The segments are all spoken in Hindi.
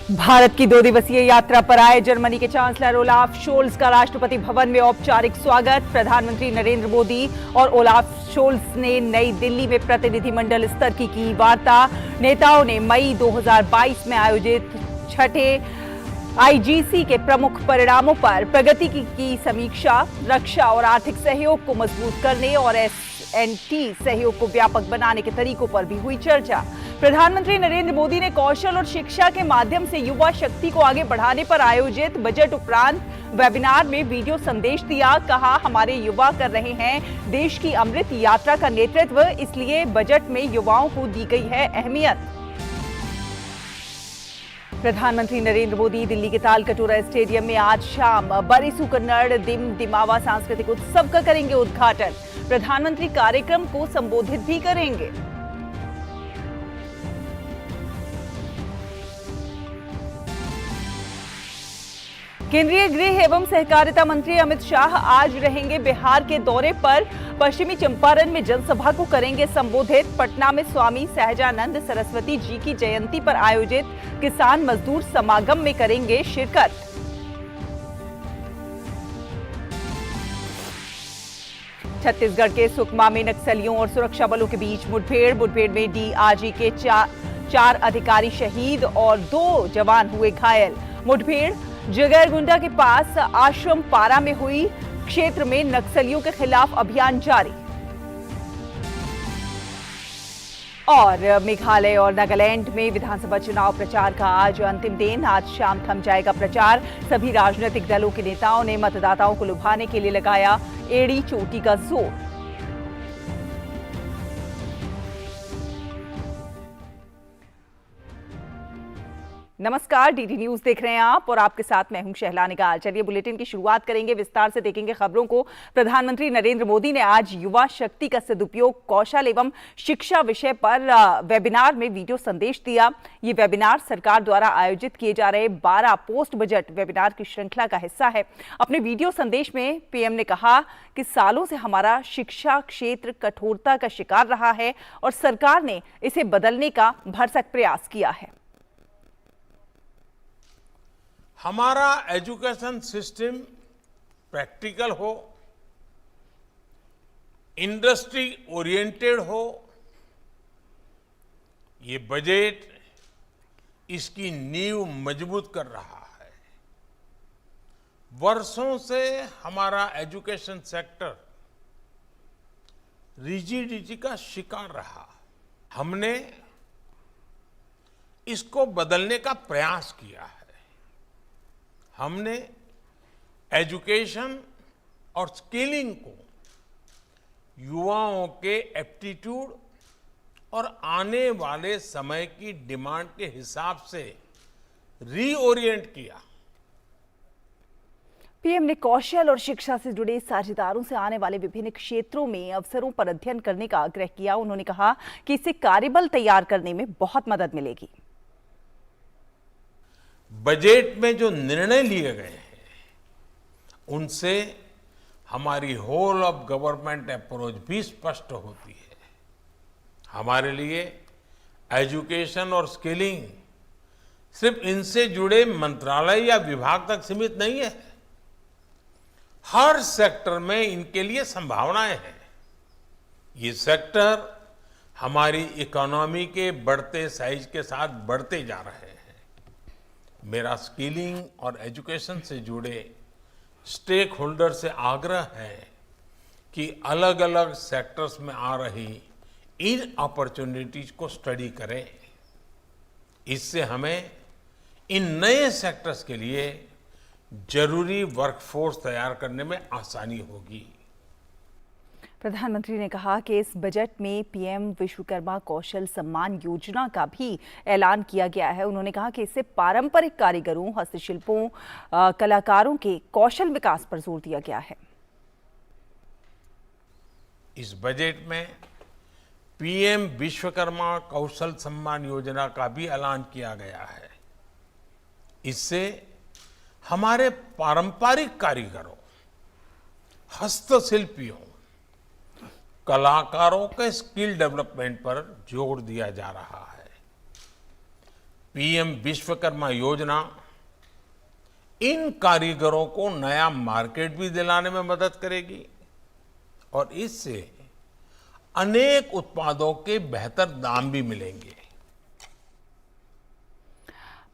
भारत की 2 दिवसीय यात्रा पर आए जर्मनी के चांसलर ओलाफ शोल्ज का राष्ट्रपति भवन में औपचारिक स्वागत। प्रधानमंत्री नरेंद्र मोदी और ओलाफ शोल्ज ने नई दिल्ली में प्रतिनिधिमंडल स्तर की वार्ता। नेताओं ने मई 2022 में आयोजित छठे आईजीसी के प्रमुख परिणामों पर प्रगति की समीक्षा। रक्षा और आर्थिक सहयोग को मजबूत करने और एसएनटी सहयोग को व्यापक बनाने के तरीकों पर भी हुई चर्चा। प्रधानमंत्री नरेंद्र मोदी ने कौशल और शिक्षा के माध्यम से युवा शक्ति को आगे बढ़ाने पर आयोजित बजट उपरांत वेबिनार में वीडियो संदेश दिया। कहा, हमारे युवा कर रहे हैं देश की अमृत यात्रा का नेतृत्व, इसलिए बजट में युवाओं को दी गई है अहमियत। प्रधानमंत्री नरेंद्र मोदी दिल्ली के तालकटोरा स्टेडियम में आज शाम बरिसु कन्नड़ दिम दिमावा सांस्कृतिक उत्सव का करेंगे उद्घाटन। प्रधानमंत्री कार्यक्रम को संबोधित भी करेंगे। केंद्रीय गृह एवं सहकारिता मंत्री अमित शाह आज रहेंगे बिहार के दौरे पर। पश्चिमी चंपारण में जनसभा को करेंगे संबोधित। पटना में स्वामी सहजानंद सरस्वती जी की जयंती पर आयोजित किसान मजदूर समागम में करेंगे शिरकत। छत्तीसगढ़ के सुकमा में नक्सलियों और सुरक्षा बलों के बीच मुठभेड़ में डीआरजी के चार अधिकारी शहीद और 2 जवान हुए घायल। मुठभेड़ जगरगुंडा के पास आश्रम पारा में हुई। क्षेत्र में नक्सलियों के खिलाफ अभियान जारी। और मेघालय और नागालैंड में विधानसभा चुनाव प्रचार का आज अंतिम दिन। आज शाम थम जाएगा प्रचार। सभी राजनीतिक दलों के नेताओं ने मतदाताओं को लुभाने के लिए लगाया एड़ी चोटी का जोर। नमस्कार, डीडी न्यूज देख रहे हैं आप और आपके साथ मैं हूं शहला निगाल। चलिए बुलेटिन की शुरुआत करेंगे, विस्तार से देखेंगे खबरों को। प्रधानमंत्री नरेंद्र मोदी ने आज युवा शक्ति का सदुपयोग कौशल एवं शिक्षा विषय पर वेबिनार में वीडियो संदेश दिया। ये वेबिनार सरकार द्वारा आयोजित किए जा रहे 12 पोस्ट बजट वेबिनार की श्रृंखला का हिस्सा है। अपने वीडियो संदेश में पीएम ने कहा कि सालों से हमारा शिक्षा क्षेत्र कठोरता का शिकार रहा है और सरकार ने इसे बदलने का भरसक प्रयास किया है। हमारा एजुकेशन सिस्टम प्रैक्टिकल हो, इंडस्ट्री ओरिएंटेड हो, ये बजट इसकी नींव मजबूत कर रहा है। वर्षों से हमारा एजुकेशन सेक्टर रिजिडिटी का शिकार रहा। हमने इसको बदलने का प्रयास किया है। हमने एजुकेशन और स्किलिंग को युवाओं के एप्टीट्यूड और आने वाले समय की डिमांड के हिसाब से रीओरिएंट किया। पीएम ने कौशल और शिक्षा से जुड़े साझेदारों से आने वाले विभिन्न क्षेत्रों में अवसरों पर अध्ययन करने का आग्रह किया। उन्होंने कहा कि इससे कार्यबल तैयार करने में बहुत मदद मिलेगी। बजट में जो निर्णय लिए गए हैं उनसे हमारी होल ऑफ गवर्नमेंट अप्रोच भी स्पष्ट होती है। हमारे लिए एजुकेशन और स्किलिंग सिर्फ इनसे जुड़े मंत्रालय या विभाग तक सीमित नहीं है। हर सेक्टर में इनके लिए संभावनाएं हैं। ये सेक्टर हमारी इकोनॉमी के बढ़ते साइज के साथ बढ़ते जा रहे हैं। मेरा स्किलिंग और एजुकेशन से जुड़े स्टेक होल्डर से आग्रह है कि अलग अलग सेक्टर्स में आ रही इन अपॉर्चुनिटीज को स्टडी करें। इससे हमें इन नए सेक्टर्स के लिए जरूरी वर्कफोर्स तैयार करने में आसानी होगी। प्रधानमंत्री ने कहा कि इस बजट में पीएम विश्वकर्मा कौशल सम्मान योजना का भी ऐलान किया गया है। उन्होंने कहा कि इससे पारंपरिक कारीगरों, हस्तशिल्पों, कलाकारों के कौशल विकास पर जोर दिया गया है। इस बजट में पीएम विश्वकर्मा कौशल सम्मान योजना का भी ऐलान किया गया है। इससे हमारे पारंपरिक कारीगरों, हस्तशिल्पियों, कलाकारों के स्किल डेवलपमेंट पर जोर दिया जा रहा है। पीएम विश्वकर्मा योजना इन कारीगरों को नया मार्केट भी दिलाने में मदद करेगी और इससे अनेक उत्पादों के बेहतर दाम भी मिलेंगे।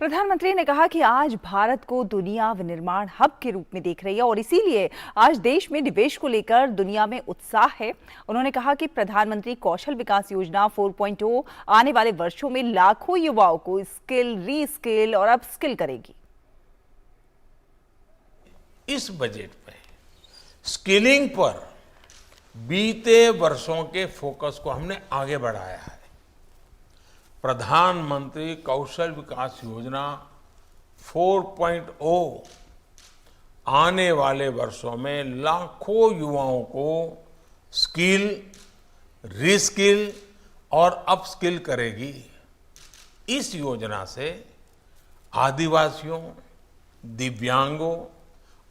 प्रधानमंत्री ने कहा कि आज भारत को दुनिया विनिर्माण हब के रूप में देख रही है और इसीलिए आज देश में निवेश को लेकर दुनिया में उत्साह है। उन्होंने कहा कि प्रधानमंत्री कौशल विकास योजना 4.0 आने वाले वर्षों में लाखों युवाओं को स्किल, रीस्किल और अपस्किल करेगी। इस बजट में स्किलिंग पर बीते वर्षों के फोकस को हमने आगे बढ़ाया है। प्रधानमंत्री कौशल विकास योजना 4.0 आने वाले वर्षों में लाखों युवाओं को स्किल, रीस्किल और अपस्किल करेगी। इस योजना से आदिवासियों, दिव्यांगों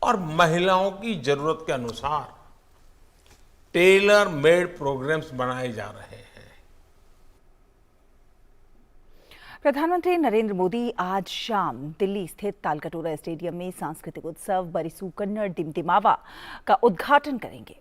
और महिलाओं की जरूरत के अनुसार टेलर मेड प्रोग्राम्स बनाए जा रहे हैं। प्रधानमंत्री नरेंद्र मोदी आज शाम दिल्ली स्थित तालकटोरा स्टेडियम में सांस्कृतिक उत्सव बरिसू कन्नड़ दिमदिमावा का उद्घाटन करेंगे।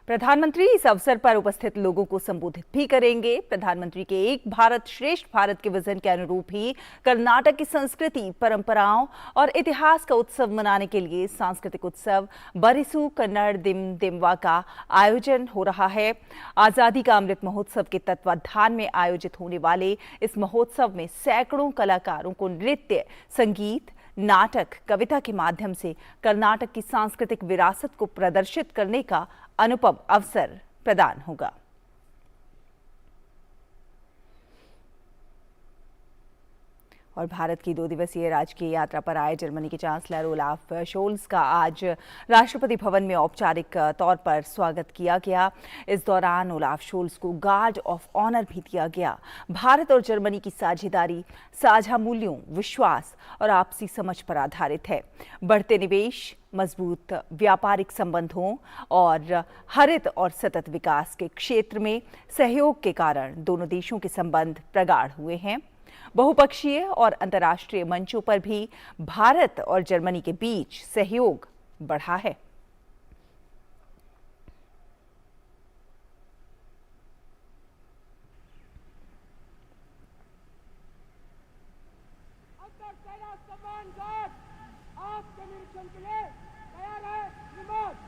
प्रधानमंत्री इस अवसर पर उपस्थित लोगों को संबोधित भी करेंगे। प्रधानमंत्री के एक भारत श्रेष्ठ भारत के विजन के अनुरूप ही कर्नाटक की संस्कृति, परंपराओं और इतिहास का उत्सव मनाने के लिए सांस्कृतिक उत्सव बरिसू कन्नड़ दिमदिमावा का आयोजन हो रहा है। आजादी का अमृत महोत्सव के तत्वाधान में आयोजित होने वाले इस महोत्सव में सैकड़ों कलाकारों को नृत्य, संगीत, नाटक, कविता के माध्यम से कर्नाटक की सांस्कृतिक विरासत को प्रदर्शित करने का अनुपम अवसर प्रदान होगा। और भारत की 2 दिवसीय राजकीय यात्रा पर आए जर्मनी के चांसलर ओलाफ शोल्स का आज राष्ट्रपति भवन में औपचारिक तौर पर स्वागत किया गया। इस दौरान ओलाफ शोल्स को गार्ड ऑफ ऑनर भी दिया गया। भारत और जर्मनी की साझेदारी साझा मूल्यों, विश्वास और आपसी समझ पर आधारित है। बढ़ते निवेश, मजबूत व्यापारिक संबंधों और हरित और सतत विकास के क्षेत्र में सहयोग के कारण दोनों देशों के संबंध प्रगाढ़ हुए हैं। बहुपक्षीय और अंतर्राष्ट्रीय मंचों पर भी भारत और जर्मनी के बीच सहयोग बढ़ा है। आपके निरीक्षण के लिए तैयार है रिमोट।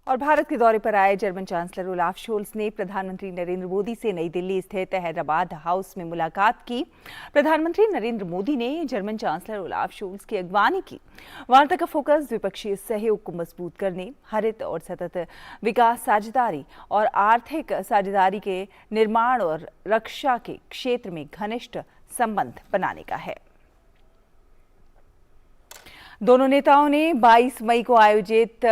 और भारत के दौरे पर आए जर्मन चांसलर ओलाफ शोल्स ने प्रधानमंत्री नरेंद्र मोदी से नई दिल्ली स्थित हैदराबाद हाउस में मुलाकात की। प्रधानमंत्री नरेंद्र मोदी ने जर्मन चांसलर ओलाफ शोल्स की अगवानी की। वार्ता का फोकस द्विपक्षीय सहयोग को मजबूत करने, हरित और सतत विकास साझेदारी और आर्थिक साझेदारी के निर्माण और रक्षा के क्षेत्र में घनिष्ठ संबंध बनाने का है। दोनों नेताओं ने 22 मई को आयोजित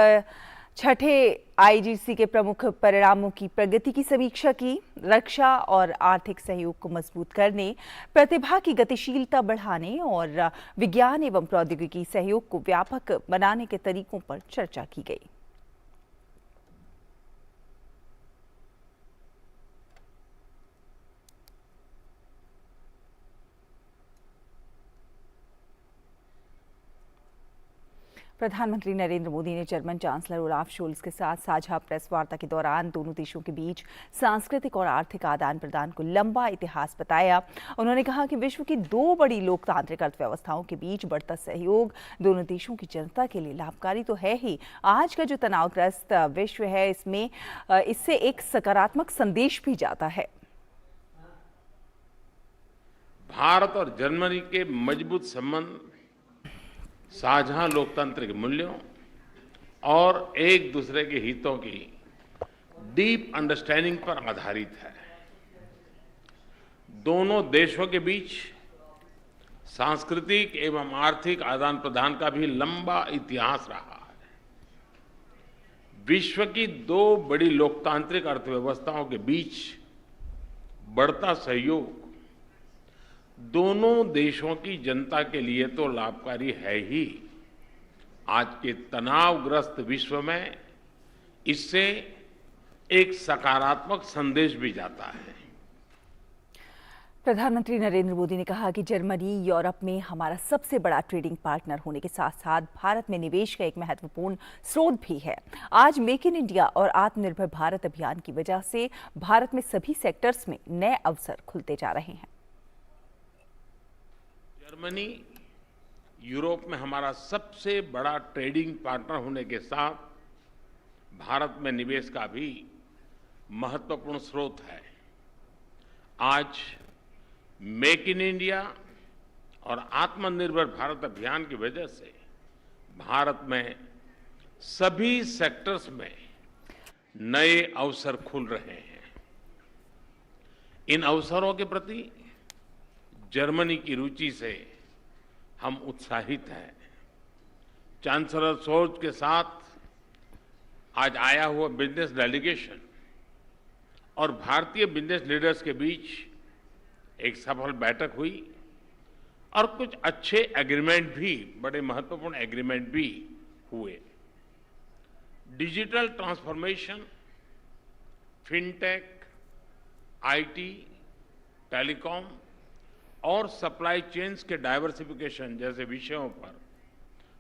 छठे आईजीसी के प्रमुख परिणामों की प्रगति की समीक्षा की। रक्षा और आर्थिक सहयोग को मजबूत करने, प्रतिभा की गतिशीलता बढ़ाने और विज्ञान एवं प्रौद्योगिकी सहयोग को व्यापक बनाने के तरीकों पर चर्चा की गई। प्रधानमंत्री नरेंद्र मोदी ने जर्मन चांसलर ओलाफ शोल्स के साथ साझा प्रेस वार्ता के दौरान दोनों देशों के बीच सांस्कृतिक और आर्थिक आदान प्रदान को लंबा इतिहास बताया। उन्होंने कहा कि विश्व की 2 बड़ी लोकतांत्रिक अर्थव्यवस्थाओं के बीच बढ़ता सहयोग दोनों देशों की जनता के लिए लाभकारी तो है ही, आज का जो तनावग्रस्त विश्व है इससे एक सकारात्मक संदेश भी जाता है। भारत और जर्मनी के मजबूत संबंध साझा लोकतांत्रिक मूल्यों और एक दूसरे के हितों की डीप अंडरस्टैंडिंग पर आधारित है। दोनों देशों के बीच सांस्कृतिक एवं आर्थिक आदान प्रदान का भी लंबा इतिहास रहा है। विश्व की दो बड़ी लोकतांत्रिक अर्थव्यवस्थाओं के बीच बढ़ता सहयोग दोनों देशों की जनता के लिए तो लाभकारी है ही, आज के तनावग्रस्त विश्व में इससे एक सकारात्मक संदेश भी जाता है। प्रधानमंत्री नरेंद्र मोदी ने कहा कि जर्मनी यूरोप में हमारा सबसे बड़ा ट्रेडिंग पार्टनर होने के साथ साथ भारत में निवेश का एक महत्वपूर्ण स्रोत भी है। आज मेक इन इंडिया और आत्मनिर्भर भारत अभियान की वजह से भारत में सभी सेक्टर्स में नए अवसर खुलते जा रहे हैं। जर्मनी यूरोप में हमारा सबसे बड़ा ट्रेडिंग पार्टनर होने के साथ भारत में निवेश का भी महत्वपूर्ण स्रोत है। आज मेक इन इंडिया और आत्मनिर्भर भारत अभियान की वजह से भारत में सभी सेक्टर्स में नए अवसर खुल रहे हैं। इन अवसरों के प्रति जर्मनी की रुचि से हम उत्साहित हैं। चांसलर शोल्ज के साथ आज आया हुआ बिजनेस डेलीगेशन और भारतीय बिजनेस लीडर्स के बीच एक सफल बैठक हुई और कुछ अच्छे एग्रीमेंट भी, बड़े महत्वपूर्ण एग्रीमेंट भी हुए। Digital transformation, fintech, IT, telecom और सप्लाई चेन्स के डाइवर्सिफिकेशन जैसे विषयों पर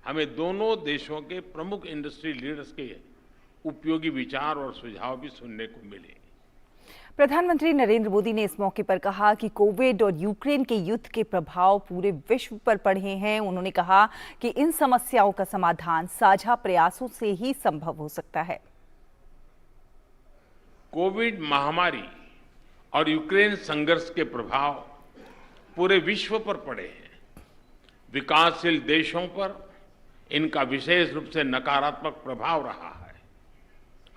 हमें दोनों देशों के प्रमुख इंडस्ट्री लीडर्स के उपयोगी विचार और सुझाव भी सुनने को मिले। प्रधानमंत्री नरेंद्र मोदी ने इस मौके पर कहा कि कोविड और यूक्रेन के युद्ध के प्रभाव पूरे विश्व पर पड़े हैं। उन्होंने कहा कि इन समस्याओं का समाधान साझा प्रयासों से ही संभव हो सकता है। कोविड महामारी और यूक्रेन संघर्ष के प्रभाव पूरे विश्व पर पड़े हैं। विकासशील देशों पर इनका विशेष रूप से नकारात्मक प्रभाव रहा है।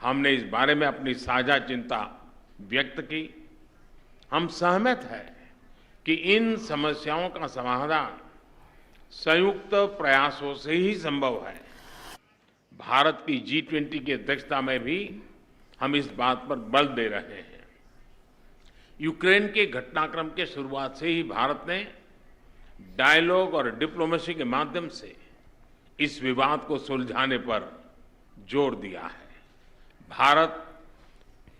हमने इस बारे में अपनी साझा चिंता व्यक्त की। हम सहमत हैं कि इन समस्याओं का समाधान संयुक्त प्रयासों से ही संभव है। भारत की G20 की अध्यक्षता में भी हम इस बात पर बल दे रहे हैं। यूक्रेन के घटनाक्रम के शुरुआत से ही भारत ने डायलॉग और डिप्लोमेसी के माध्यम से इस विवाद को सुलझाने पर जोर दिया है। भारत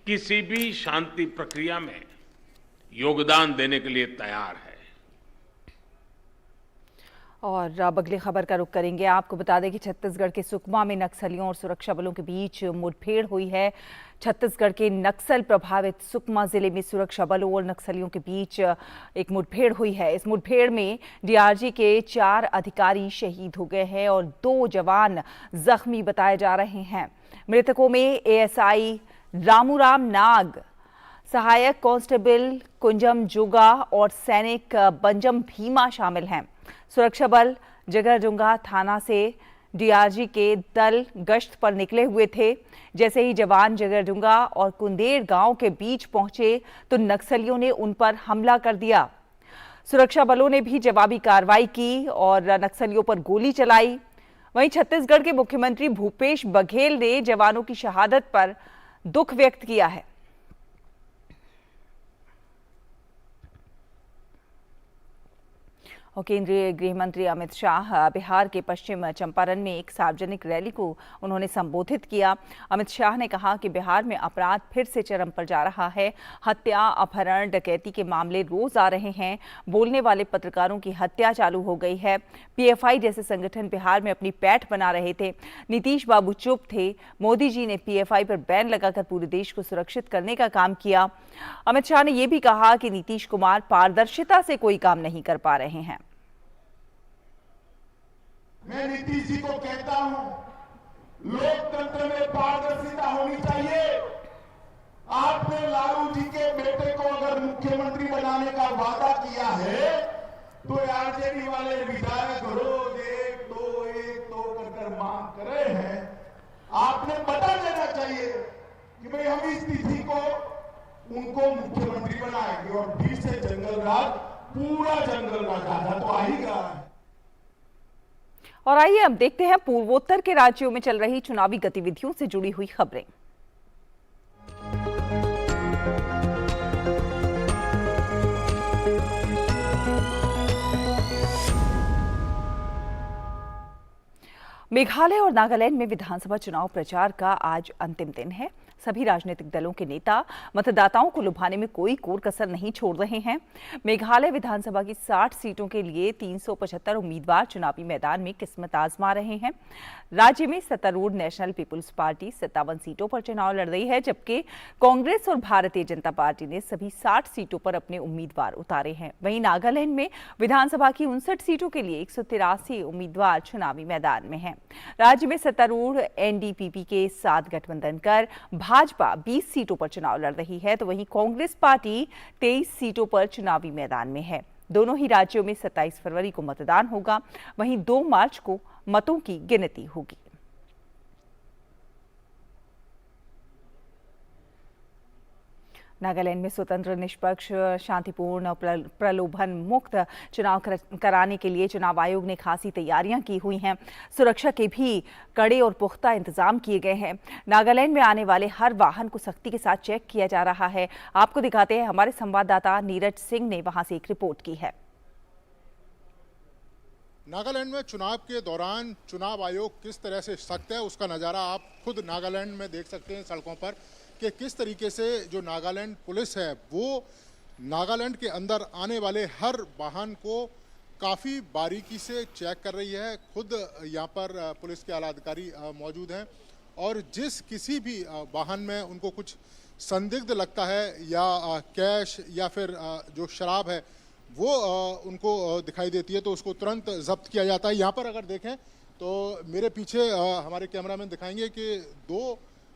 किसी भी शांति प्रक्रिया में योगदान देने के लिए तैयार है। और अब अगली खबर का रुख करेंगे। आपको बता दें कि छत्तीसगढ़ के सुकमा में नक्सलियों और सुरक्षा बलों के बीच मुठभेड़ हुई है। छत्तीसगढ़ के नक्सल प्रभावित सुकमा जिले में सुरक्षा बलों और नक्सलियों के बीच एक मुठभेड़ हुई है। इस मुठभेड़ में डीआरजी के 4 अधिकारी शहीद हो गए हैं और 2 जवान जख्मी बताए जा रहे हैं। मृतकों में एएसआई रामूराम नाग, सहायक कांस्टेबल कुंजम जोगा और सैनिक बंजम भीमा शामिल हैं। सुरक्षा बल जगरजुंगा थाना से डीआरजी के दल गश्त पर निकले हुए थे। जैसे ही जवान जगरजुंगा और कुंदेर गांव के बीच पहुंचे तो नक्सलियों ने उन पर हमला कर दिया। सुरक्षा बलों ने भी जवाबी कार्रवाई की और नक्सलियों पर गोली चलाई। वहीं छत्तीसगढ़ के मुख्यमंत्री भूपेश बघेल ने जवानों की शहादत पर दुख व्यक्त किया है। और केंद्रीय गृह मंत्री अमित शाह बिहार के पश्चिम चंपारण में एक सार्वजनिक रैली को उन्होंने संबोधित किया। अमित शाह ने कहा कि बिहार में अपराध फिर से चरम पर जा रहा है। हत्या, अपहरण, डकैती के मामले रोज आ रहे हैं। बोलने वाले पत्रकारों की हत्या चालू हो गई है। पीएफआई जैसे संगठन बिहार में अपनी पैठ बना रहे थे। नीतीश बाबू चुप थे। मोदी जी ने पीएफआई पर बैन लगाकर पूरे देश को सुरक्षित करने का काम किया। अमित शाह ने यह भी कहा कि नीतीश कुमार पारदर्शिता से कोई काम नहीं कर पा रहे हैं। मैं नीतीश जी को कहता हूं, लोकतंत्र में पारदर्शिता होनी चाहिए। आपने लालू जी के बेटे को अगर मुख्यमंत्री बनाने का वादा किया है तो आरजेडी वाले विधायक रोज एक दो कर मांग कर रहे हैं। आपने बता देना चाहिए कि भाई हम इस तिथि को उनको मुख्यमंत्री बनाएंगे और फिर से जंगल राज, पूरा जंगल राज आधा तो आ ही गया है। और आइए अब देखते हैं पूर्वोत्तर के राज्यों में चल रही चुनावी गतिविधियों से जुड़ी हुई खबरें। मेघालय और नागालैंड में विधानसभा चुनाव प्रचार का आज अंतिम दिन है। सभी राजनीतिक दलों के नेता मतदाताओं को लुभाने में कोई कोर कसर नहीं छोड़ रहे हैं। मेघालय विधानसभा की 60 सीटों के लिए 375 उम्मीदवार चुनावी मैदान में किस्मत आजमा रहे हैं। राज्य में सत्तारूढ़ नेशनल पीपुल्स पार्टी 57 सीटों पर चुनाव लड़ रही है, जबकि कांग्रेस और भारतीय जनता पार्टी ने सभी 60 सीटों पर अपने उम्मीदवार उतारे हैं। वहीं नागालैंड में विधानसभा की 59 सीटों के लिए 183 उम्मीदवार चुनावी मैदान में हैं। राज्य में सत्तारूढ़ एनडीपीपी के साथ गठबंधन कर भाजपा 20 सीटों पर चुनाव लड़ रही है, तो वहीं कांग्रेस पार्टी 23 सीटों पर चुनावी मैदान में है। दोनों ही राज्यों में 27 फरवरी को मतदान होगा, वहीं 2 मार्च को मतों की गिनती होगी। नागालैंड में स्वतंत्र, निष्पक्ष, शांतिपूर्ण और प्रलोभन मुक्त चुनाव कराने के लिए चुनाव आयोग ने खासी तैयारियां की हुई हैं। सुरक्षा के भी कड़े और पुख्ता इंतजाम किए गए हैं। नागालैंड में आने वाले हर वाहन को सख्ती के साथ चेक किया जा रहा है। आपको दिखाते हैं, हमारे संवाददाता नीरज सिंह ने वहां से एक रिपोर्ट की है। नागालैंड में चुनाव के दौरान चुनाव आयोग किस तरह से सख्त है, उसका नज़ारा आप खुद नागालैंड में देख सकते हैं सड़कों पर, कि किस तरीके से जो नागालैंड पुलिस है वो नागालैंड के अंदर आने वाले हर वाहन को काफ़ी बारीकी से चेक कर रही है। खुद यहाँ पर पुलिस के आला अधिकारी मौजूद हैं और जिस किसी भी वाहन में उनको कुछ संदिग्ध लगता है या कैश या फिर जो शराब है वो उनको दिखाई देती है तो उसको तुरंत जब्त किया जाता है। यहाँ पर अगर देखें तो मेरे पीछे हमारे कैमरामैन दिखाएंगे कि 2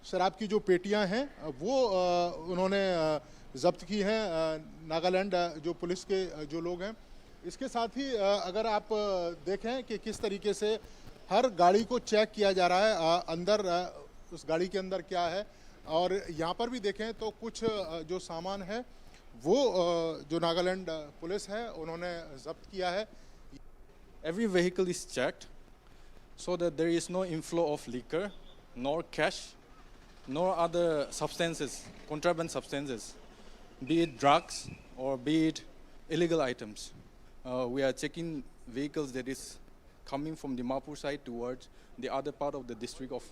शराब की जो पेटियां हैं वो उन्होंने जब्त की हैं नागालैंड जो पुलिस के जो लोग हैं। इसके साथ ही अगर आप देखें कि किस तरीके से हर गाड़ी को चेक किया जा रहा है, अंदर उस गाड़ी के अंदर क्या है, और यहाँ पर भी देखें तो कुछ जो सामान है वो जो नागालैंड पुलिस है उन्होंने जब्त किया है। Every vehicle is checked so that there is no inflow of liquor, nor cash, nor other substances, contraband substances, be it drugs or be it illegal items. We are checking vehicles that is coming from the Dimapur side towards the other part of the district of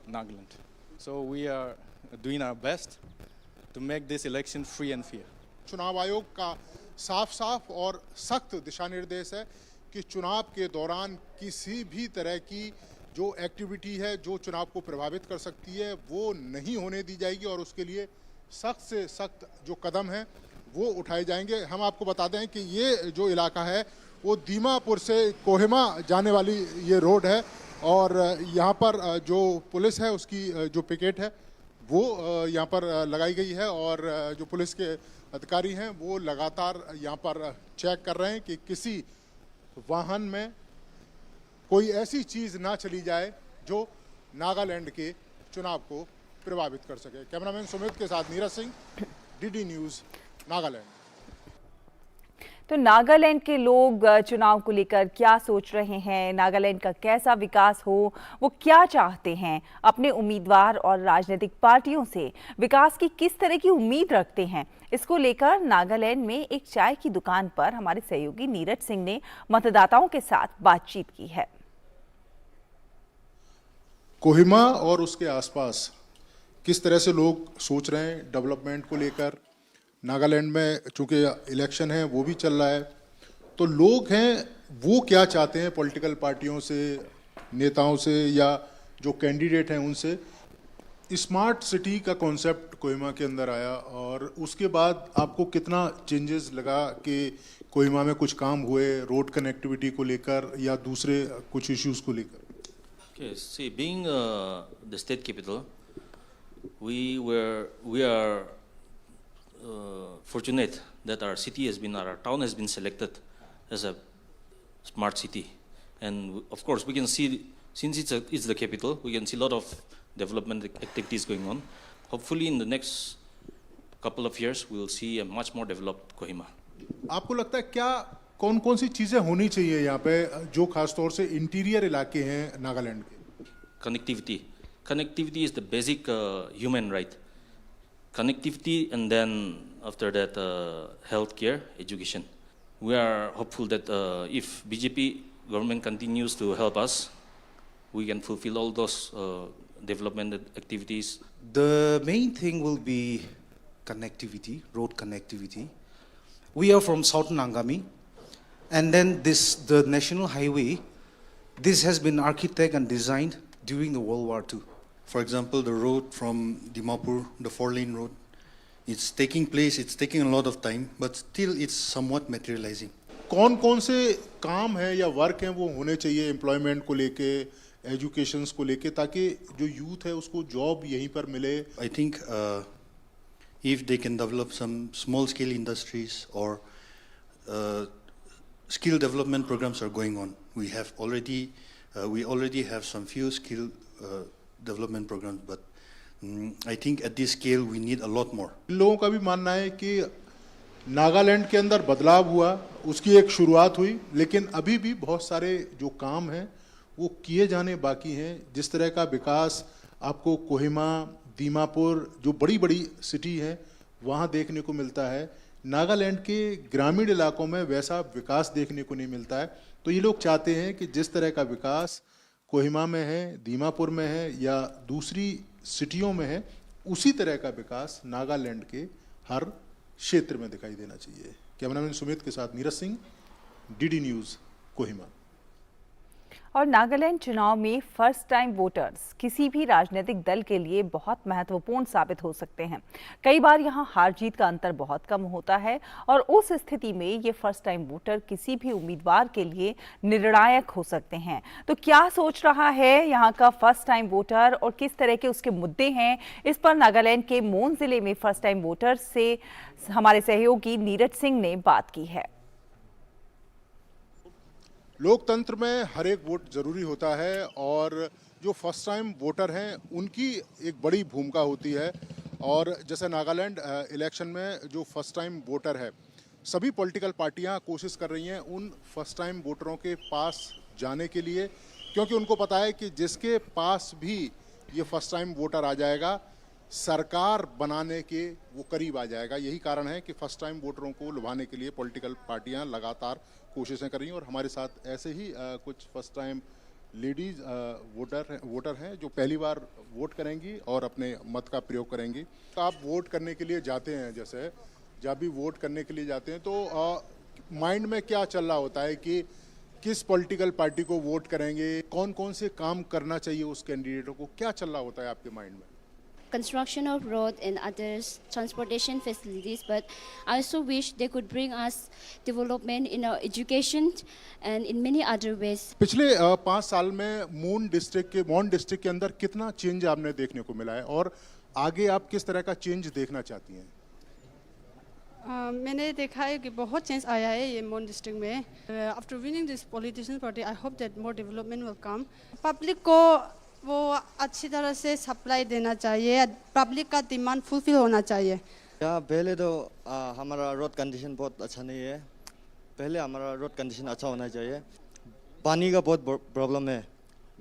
Nagaland. So we are doing our best to make this election free and fair. चुनाव आयोग का साफ और सख्त दिशा निर्देश है कि चुनाव के दौरान किसी भी तरह की जो एक्टिविटी है जो चुनाव को प्रभावित कर सकती है वो नहीं होने दी जाएगी और उसके लिए सख्त से सख्त जो कदम हैं वो उठाए जाएंगे। हम आपको बता दें कि ये जो इलाका है वो दीमापुर से कोहिमा जाने वाली ये रोड है और यहाँ पर जो पुलिस है उसकी जो पिकेट है वो यहाँ पर लगाई गई है और जो पुलिस के अधिकारी हैं वो लगातार यहाँ पर चेक कर रहे हैं कि किसी वाहन में कोई ऐसी चीज ना चली जाए जो नागालैंड के चुनाव को प्रभावित कर सके। कैमरामैन सुमित के साथ नीरज सिंह, डीडी न्यूज, नागालैंड। तो नागालैंड के लोग चुनाव को लेकर क्या सोच रहे हैं, नागालैंड का कैसा विकास हो, वो क्या चाहते हैं, अपने उम्मीदवार और राजनीतिक पार्टियों से विकास की किस तरह की उम्मीद रखते हैं, इसको लेकर नागालैंड में एक चाय की दुकान पर हमारे सहयोगी नीरज सिंह ने मतदाताओं के साथ बातचीत की है। कोहिमा और उसके आसपास किस तरह से लोग सोच रहे हैं डेवलपमेंट को लेकर। नागालैंड में चूंकि इलेक्शन है वो भी चल रहा है तो लोग हैं वो क्या चाहते हैं पॉलिटिकल पार्टियों से, नेताओं से या जो कैंडिडेट हैं उनसे। स्मार्ट सिटी का कॉन्सेप्ट कोहिमा के अंदर आया और उसके बाद आपको कितना चेंजेस लगा कि कोहिमा में कुछ काम हुए रोड कनेक्टिविटी को लेकर या दूसरे कुछ इश्यूज को लेकर। Okay, see, being the state capital, we are fortunate that our town has been selected as a smart city, and of course we can see, since it's the capital, we can see a lot of development activities going on. Hopefully in the next couple of years we will see a much more developed Kohima. आपको लगता है क्या कौन कौन सी चीजें होनी चाहिए यहाँ पे जो खासतौर से इंटीरियर इलाके हैं नागालैंड के? Connectivity is the basic human right. Connectivity, and then after that healthcare, education. We are hopeful that if BJP government continues to help us, we can fulfill all those development activities. The main thing will be connectivity, road connectivity. We are from Southern Angami, and then the national highway, this has been architected and designed during the World War II. For example, the road from Dimapur, the 4-lane road, it's taking place, it's taking a lot of time, but still it's somewhat materializing. कौन कौन से काम है या वर्क हैं वो होने चाहिए एम्प्लॉयमेंट को लेके, एजुकेशंस को लेके, ताकि जो यूथ है उसको जॉब यहीं पर मिले? I think if they can develop some small-scale industries or skill development programs are going on. We already have some few skill development programs, but I think at this scale we need a lot more. लोगों का भी मानना है कि नागालैंड के अंदर बदलाव हुआ, उसकी एक शुरुआत हुई, लेकिन अभी भी बहुत सारे जो काम हैं वो किए जाने बाकी हैं। जिस तरह का विकास आपको कोहिमा, दीमापुर, जो बड़ी बड़ी सिटी हैं वहाँ देखने को मिलता है, नागालैंड के ग्रामीण इलाकों में वैसा विकास देखने को नहीं मिलता है। तो ये लोग चाहते हैं कि जिस तरह का विकास कोहिमा में है, दीमापुर में है या दूसरी सिटियों में है, उसी तरह का विकास नागालैंड के हर क्षेत्र में दिखाई देना चाहिए। कैमरामैन सुमित के साथ नीरज सिंह, डीडी न्यूज़, कोहिमा। और नागालैंड चुनाव में फर्स्ट टाइम वोटर्स किसी भी राजनीतिक दल के लिए बहुत महत्वपूर्ण साबित हो सकते हैं। कई बार यहां हार जीत का अंतर बहुत कम होता है और उस स्थिति में ये फर्स्ट टाइम वोटर किसी भी उम्मीदवार के लिए निर्णायक हो सकते हैं। तो क्या सोच रहा है यहां का फर्स्ट टाइम वोटर और किस तरह के उसके मुद्दे हैं, इस पर नागालैंड के मोन जिले में फर्स्ट टाइम वोटर से हमारे सहयोगी नीरज सिंह ने बात की है। लोकतंत्र में हर एक वोट जरूरी होता है और जो फर्स्ट टाइम वोटर हैं उनकी एक बड़ी भूमिका होती है। और जैसे नागालैंड इलेक्शन में जो फर्स्ट टाइम वोटर है, सभी पॉलिटिकल पार्टियां कोशिश कर रही हैं उन फर्स्ट टाइम वोटरों के पास जाने के लिए, क्योंकि उनको पता है कि जिसके पास भी ये फर्स्ट टाइम वोटर आ जाएगा, सरकार बनाने के वो करीब आ जाएगा। यही कारण है कि फर्स्ट टाइम वोटरों को लुभाने के लिए पॉलिटिकल पार्टियां लगातार कोशिशें कर रही हैं। और हमारे साथ ऐसे ही कुछ फर्स्ट टाइम लेडीज वोटर हैं जो पहली बार वोट करेंगी और अपने मत का प्रयोग करेंगी। तो आप वोट करने के लिए जाते हैं, जैसे जब भी वोट करने के लिए जाते हैं तो माइंड में क्या चल रहा होता है कि किस पॉलिटिकल पार्टी को वोट करेंगे, कौन कौन से काम करना चाहिए उस कैंडिडेटों को, क्या चल रहा होता है आपके माइंड में? Construction of road and others, transportation facilities, but I also wish they could bring us development in our education and in many other ways. पिछले 5 साल में मोन डिस्ट्रिक्ट के अंदर कितना चेंज आपने देखने को मिला है और आगे आप किस तरह का चेंज देखना चाहती हैं? मैंने देखा है कि बहुत चेंज आया है ये मोन डिस्ट्रिक्ट में। After winning this politician party I hope that more development will come. Public को वो अच्छी तरह से सप्लाई देना चाहिए, पब्लिक का डिमांड फुलफिल होना चाहिए। यहाँ पहले तो हमारा रोड कंडीशन बहुत अच्छा नहीं है, पहले हमारा रोड कंडीशन अच्छा होना चाहिए। पानी का बहुत प्रॉब्लम है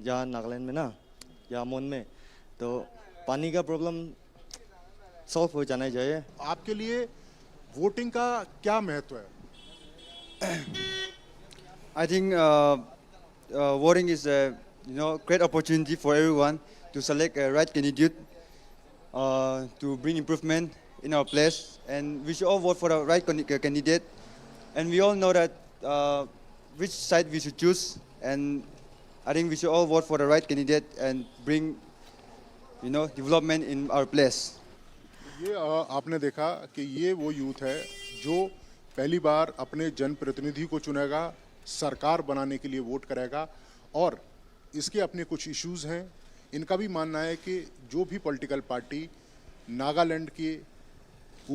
यहाँ नागालैंड में ना, यहाँ मोन में, तो पानी का प्रॉब्लम सॉल्व हो जाना चाहिए। आपके लिए वोटिंग का क्या महत्व है? I think voting is great opportunity for everyone to select a right candidate to bring improvement in our place, and we should all vote for the right candidate, and we all know that which side we should choose, and I think we should all vote for the right candidate and bring development in our place. ये आपने देखा कि ये वो यूथ है जो पहली बार अपने जनप्रतिनिधि को चुनेगा, सरकार बनाने के लिए वोट करेगा और इसके अपने कुछ इश्यूज हैं, इनका भी मानना है कि जो भी पॉलिटिकल पार्टी नागालैंड के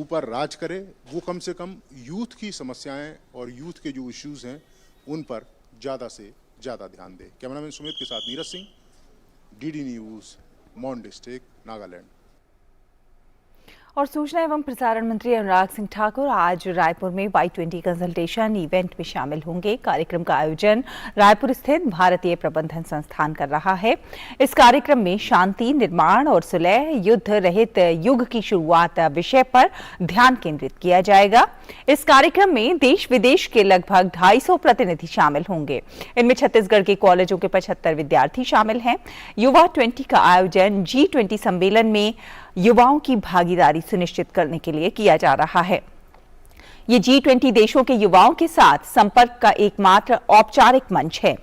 ऊपर राज करे वो कम से कम यूथ की समस्याएं और यूथ के जो इश्यूज हैं उन पर ज़्यादा से ज़्यादा ध्यान दे। कैमरामैन सुमित के साथ Neeraj Singh, DD news, Mon district, Nagaland. और सूचना एवं प्रसारण मंत्री अनुराग सिंह ठाकुर आज रायपुर में Y20 कंसल्टेशन इवेंट में शामिल होंगे। कार्यक्रम का आयोजन रायपुर स्थित भारतीय प्रबंधन संस्थान कर रहा है। इस कार्यक्रम में शांति, निर्माण और सुलह, युद्ध रहित युग की शुरुआत विषय पर ध्यान केंद्रित किया जाएगा। इस कार्यक्रम में देश विदेश के लगभग 250 प्रतिनिधि शामिल होंगे। इनमें छत्तीसगढ़ के कॉलेजों के 75 विद्यार्थी शामिल हैं। युवा 20 का आयोजन G20 सम्मेलन में युवाओं की भागीदारी सुनिश्चित करने के लिए किया जा रहा है। ये G20 देशों के युवाओं के साथ संपर्क का एकमात्र औपचारिक मंच है।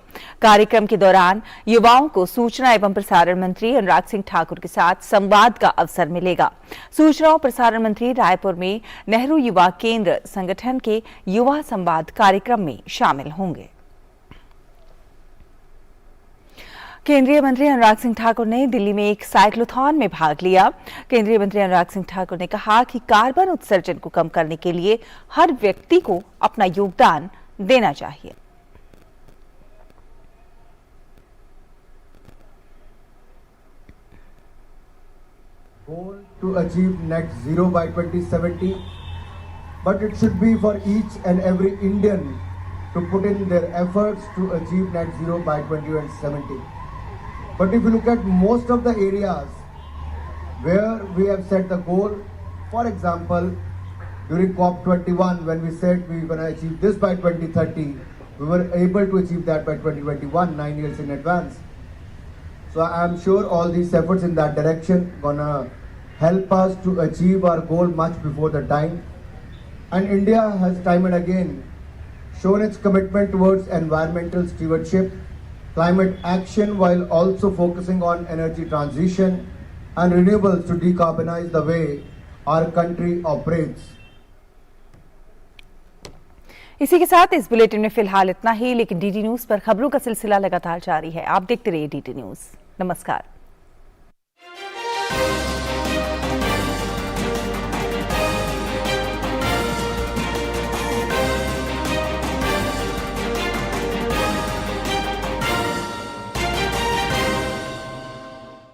कार्यक्रम के दौरान युवाओं को सूचना एवं प्रसारण मंत्री अनुराग सिंह ठाकुर के साथ संवाद का अवसर मिलेगा। सूचना और प्रसारण मंत्री रायपुर में नेहरू युवा केंद्र संगठन के युवा संवाद कार्यक्रम में शामिल होंगे। केंद्रीय मंत्री अनुराग सिंह ठाकुर ने दिल्ली में एक साइक्लोथॉन में भाग लिया। केंद्रीय मंत्री अनुराग सिंह ठाकुर ने कहा कि कार्बन उत्सर्जन को कम करने के लिए हर व्यक्ति को अपना योगदान देना चाहिए। Goal to achieve net zero by 2070, but it should be for each and every Indian to put in their efforts to achieve net zero by 2070. But if you look at most of the areas where we have set the goal, for example, during COP21, when we said we were going to achieve this by 2030, we were able to achieve that by 2021, 9 years in advance. So I am sure all these efforts in that direction gonna help us to achieve our goal much before the time. And India has time and again shown its commitment towards environmental stewardship, climate action, while also focusing on energy transition and renewables to decarbonize the way our country operates. इसी के साथ इस बुलेटिन में फिलहाल इतना ही, लेकिन डीडी न्यूज पर खबरों का सिलसिला लगातार जारी है। आप देखते रहिए डीडी न्यूज। नमस्कार।